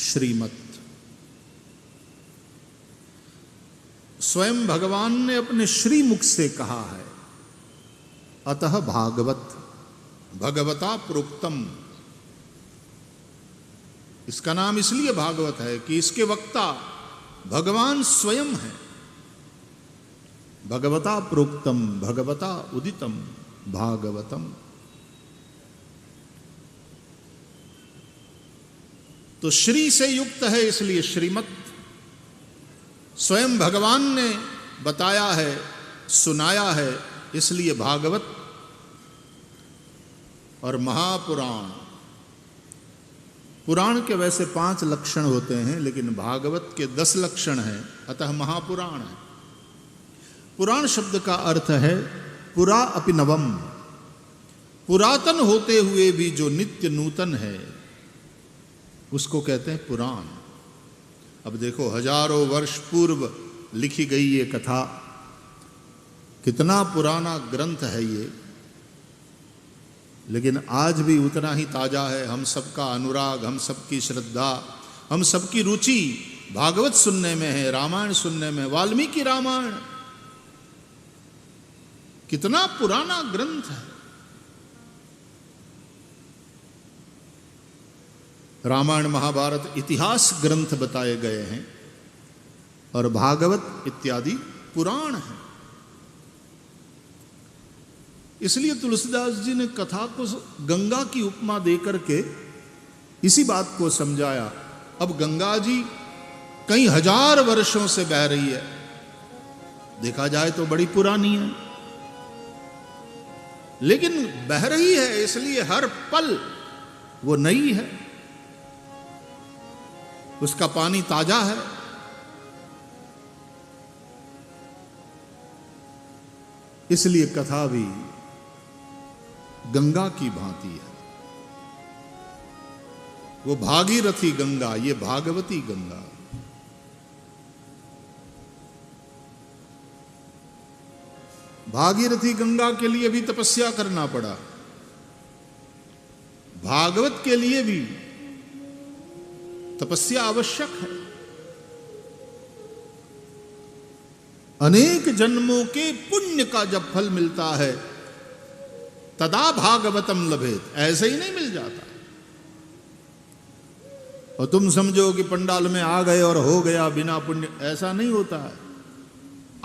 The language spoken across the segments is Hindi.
श्रीमत। स्वयं भगवान ने अपने श्रीमुख से कहा है, अतः भागवत भगवता प्रोक्तम। इसका नाम इसलिए भागवत है कि इसके वक्ता भगवान स्वयं है। भगवता प्रोक्तम भगवता उदितम भागवतम। तो श्री से युक्त है इसलिए श्रीमत। स्वयं भगवान ने बताया है, सुनाया है, इसलिए भागवत। और महापुराण, पुराण के वैसे 5 लक्षण होते हैं, लेकिन भागवत के 10 लक्षण हैं, अतः महापुराण है। पुराण शब्द का अर्थ है पुरा अपि नवम, पुरातन होते हुए भी जो नित्य नूतन है उसको कहते हैं पुराण। अब देखो, हजारों वर्ष पूर्व लिखी गई ये कथा, कितना पुराना ग्रंथ है ये, लेकिन आज भी उतना ही ताजा है। हम सबका अनुराग, हम सबकी श्रद्धा, हम सबकी रुचि भागवत सुनने में है, रामायण सुनने में। वाल्मीकि रामायण कितना पुराना ग्रंथ है। रामायण महाभारत इतिहास ग्रंथ बताए गए हैं और भागवत इत्यादि पुराण है। इसलिए तुलसीदास जी ने कथा को गंगा की उपमा देकर के इसी बात को समझाया। अब गंगा जी कई हजार वर्षों से बह रही है, देखा जाए तो बड़ी पुरानी है, लेकिन बह रही है इसलिए हर पल वो नई है, उसका पानी ताजा है। इसलिए कथा भी गंगा की भांति है। वो भागीरथी गंगा, ये भागवती गंगा। भागीरथी गंगा के लिए भी तपस्या करना पड़ा, भागवत के लिए भी तपस्या आवश्यक है। अनेक जन्मों के पुण्य का जब फल मिलता है तदा भागवतम लभेत, ऐसे ही नहीं मिल जाता। और तुम समझो कि पंडाल में आ गए और हो गया बिना पुण्य, ऐसा नहीं होता है।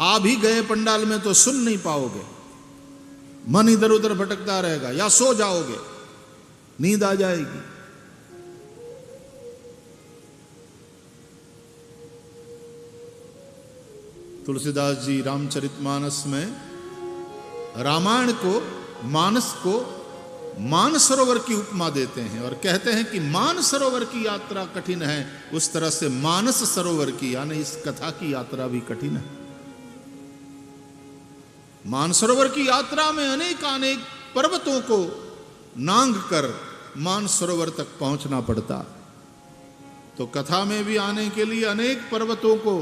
आ भी गए पंडाल में तो सुन नहीं पाओगे, मन इधर उधर भटकता रहेगा, या सो जाओगे, नींद आ जाएगी। तुलसीदास जी रामचरितमानस में रामायण को, मानस को मानसरोवर की उपमा देते हैं और कहते हैं कि मानसरोवर की यात्रा कठिन है, उस तरह से मानस सरोवर की, यानी इस कथा की यात्रा भी कठिन है। मानसरोवर की यात्रा में अनेक पर्वतों को नांग कर मानसरोवर तक पहुंचना पड़ता, तो कथा में भी आने के लिए अनेक पर्वतों को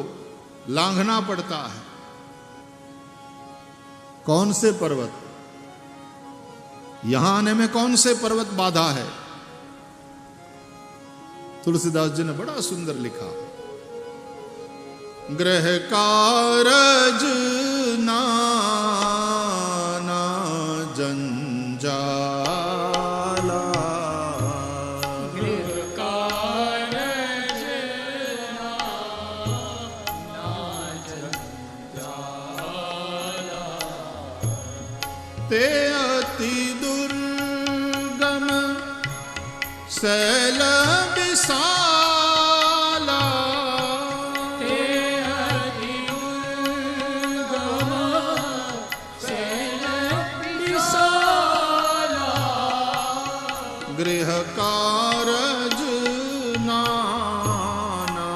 लांघना पड़ता है। कौन से पर्वत, यहां आने में कौन से पर्वत बाधा है? तुलसीदास जी ने बड़ा सुंदर लिखा, गृह कारज नाना जंजाला, गृह कारज नाना जंजाला, ते अति दुर्गम शैल विशाला, ते अति दुर्गम शैल विशाला, गृह कारज नाना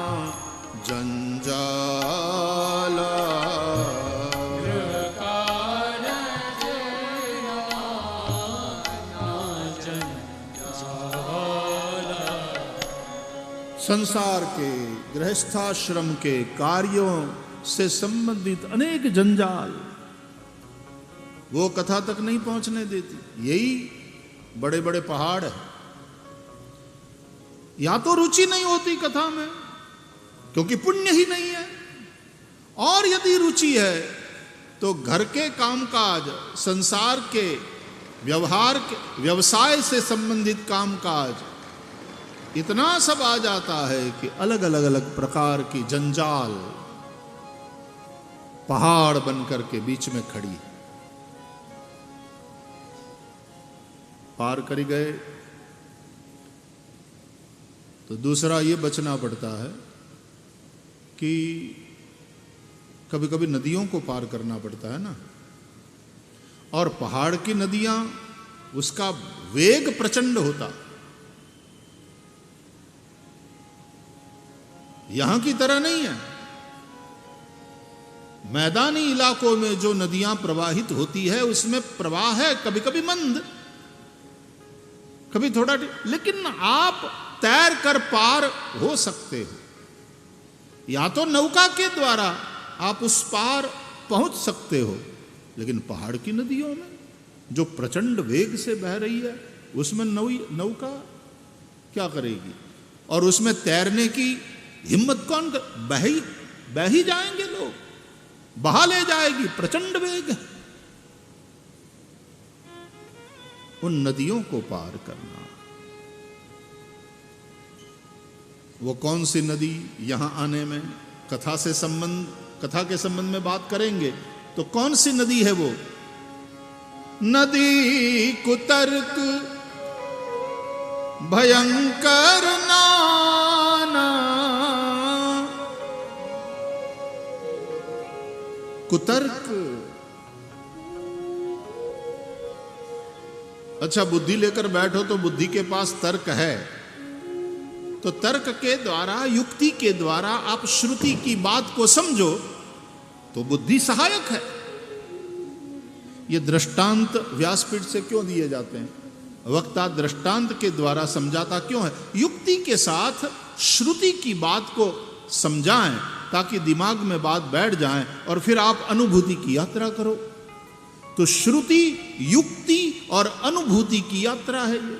जंजाला, गृह कारज नाना जंजाला। संसार के गृहस्थाश्रम के कार्यों से संबंधित अनेक जंजाल वो कथा तक नहीं पहुंचने देती। यही बड़े बड़े पहाड़ है, या तो रुचि नहीं होती कथा में क्योंकि पुण्य ही नहीं है, और यदि रुचि है तो घर के कामकाज, संसार के व्यवहार के, व्यवसाय से संबंधित कामकाज, इतना सब आ जाता है कि अलग अलग अलग प्रकार की जंजाल पहाड़ बनकर के बीच में खड़ी है। पार कर गए तो दूसरा ये बचना पड़ता है कि कभी कभी नदियों को पार करना पड़ता है ना, और पहाड़ की नदियां, उसका वेग प्रचंड होता, यहां की तरह नहीं है। मैदानी इलाकों में जो नदियां प्रवाहित होती है उसमें प्रवाह है कभी कभी मंद, कभी थोड़ा, लेकिन आप तैर कर पार हो सकते हो। या तो नौका के द्वारा आप उस पार पहुंच सकते हो, लेकिन पहाड़ की नदियों में जो प्रचंड वेग से बह रही है उसमें नौका क्या करेगी, और उसमें तैरने की हिम्मत कौन कर, बह ही जाएंगे लोग, बहा ले जाएगी, प्रचंड वेग है। उन नदियों को पार करना, वो कौन सी नदी, यहां आने में कथा के संबंध में बात करेंगे तो कौन सी नदी है वो? नदी कुतर्क भयंकर नाना। कुतर्क, अच्छा बुद्धि लेकर बैठो तो बुद्धि के पास तर्क है, तो तर्क के द्वारा, युक्ति के द्वारा आप श्रुति की बात को समझो तो बुद्धि सहायक है। ये दृष्टांत व्यासपीठ से क्यों दिए जाते हैं? वक्ता दृष्टांत के द्वारा समझाता क्यों है? युक्ति के साथ श्रुति की बात को समझाएं ताकि दिमाग में बात बैठ जाए और फिर आप अनुभूति की यात्रा करो। तो श्रुति, युक्ति और अनुभूति की यात्रा है ये।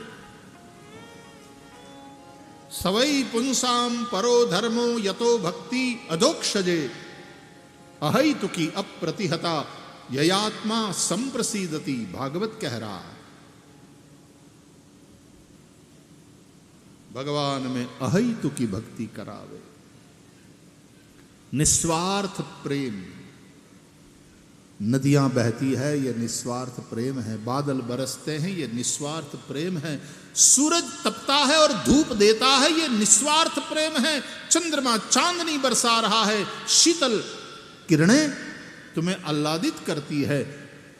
सवै पुंसाम परो धर्मो यतो भक्ति अधोक्षजे अहैतुकी अप्रतिहता ययात्मा संप्रसीदति। भागवत कह रहा है, भगवान में अहैतुकी भक्ति करावे, निस्वार्थ प्रेम। नदियां बहती है, ये निस्वार्थ प्रेम है। बादल बरसते हैं, ये निस्वार्थ प्रेम है। सूरज तपता है और धूप देता है, ये निस्वार्थ प्रेम है। चंद्रमा चांदनी बरसा रहा है, शीतल किरणें तुम्हें आह्लादित करती है,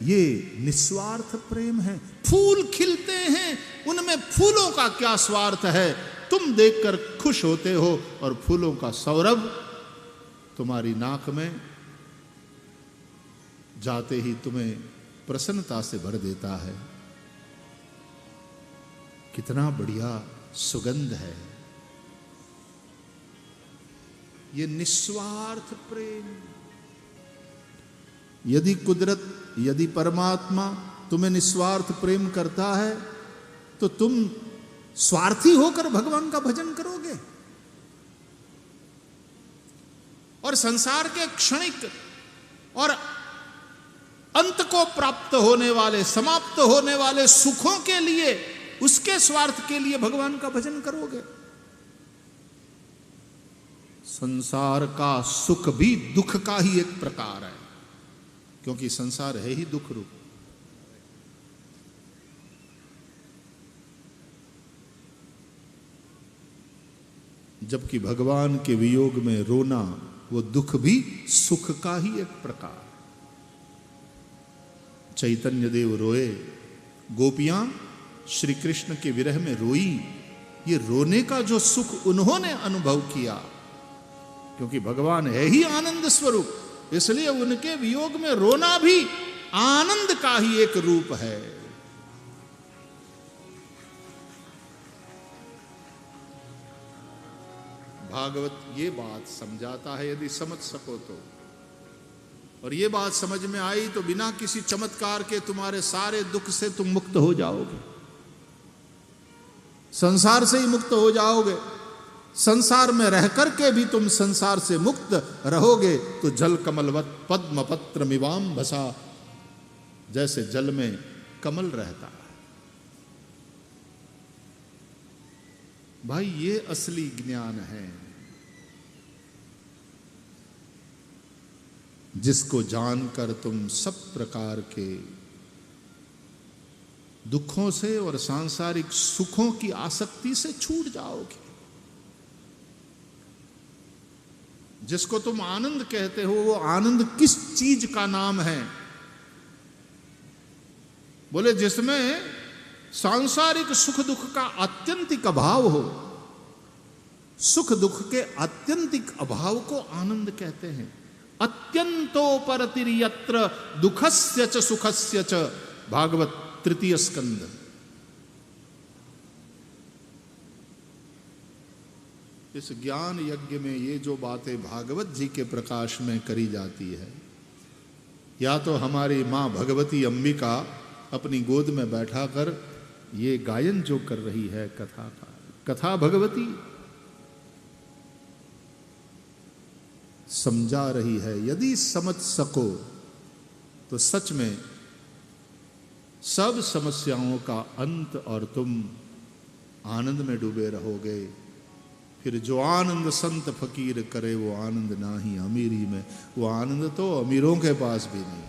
ये निस्वार्थ प्रेम है। फूल खिलते हैं, उनमें फूलों का क्या स्वार्थ है? तुम देखकर खुश होते हो और फूलों का सौरभ तुम्हारी नाक में जाते ही तुम्हें प्रसन्नता से भर देता है। कितना बढ़िया सुगंध है। ये निस्वार्थ प्रेम। यदि कुदरत, यदि परमात्मा तुम्हें निस्वार्थ प्रेम करता है तो तुम स्वार्थी होकर भगवान का भजन करोगे, और संसार के क्षणिक और अंत को प्राप्त होने वाले, समाप्त होने वाले सुखों के लिए, उसके स्वार्थ के लिए भगवान का भजन करोगे। संसार का सुख भी दुख का ही एक प्रकार है, क्योंकि संसार है ही दुख रूप। जबकि भगवान के वियोग में रोना, वो दुख भी सुख का ही एक प्रकार। चैतन्य देव रोए, गोपियां श्री कृष्ण के विरह में रोई। ये रोने का जो सुख उन्होंने अनुभव किया, क्योंकि भगवान है ही आनंद स्वरूप, इसलिए उनके वियोग में रोना भी आनंद का ही एक रूप है। भागवत ये बात समझाता है, यदि समझ सको तो। और ये बात समझ में आई तो बिना किसी चमत्कार के तुम्हारे सारे दुख से तुम मुक्त हो जाओगे, संसार से ही मुक्त हो जाओगे। संसार में रह करके भी तुम संसार से मुक्त रहोगे तो जल कमलवत पद्म पत्र मिवाम भसा, जैसे जल में कमल रहता है। भाई ये असली ज्ञान है, जिसको जानकर तुम सब प्रकार के दुखों से और सांसारिक सुखों की आसक्ति से छूट जाओगे। जिसको तुम आनंद कहते हो, वो आनंद किस चीज का नाम है? बोले जिसमें सांसारिक सुख दुख का आत्यंतिक अभाव हो। सुख दुख के आत्यंतिक अभाव को आनंद कहते हैं। अत्यंतोपरतिर्यत्र दुखस्य च सुखस्य च, भागवत तृतीय स्कंद। इस ज्ञान यज्ञ में ये जो बातें भागवत जी के प्रकाश में करी जाती है, या तो हमारी मां भगवती अंबिका अपनी गोद में बैठाकर ये गायन जो कर रही है कथा का, कथा भगवती समझा रही है। यदि समझ सको तो सच में सब समस्याओं का अंत और तुम आनंद में डूबे रहोगे। फिर जो आनंद संत फकीर करे वो आनंद ना ही अमीरी में, वो आनंद तो अमीरों के पास भी नहीं।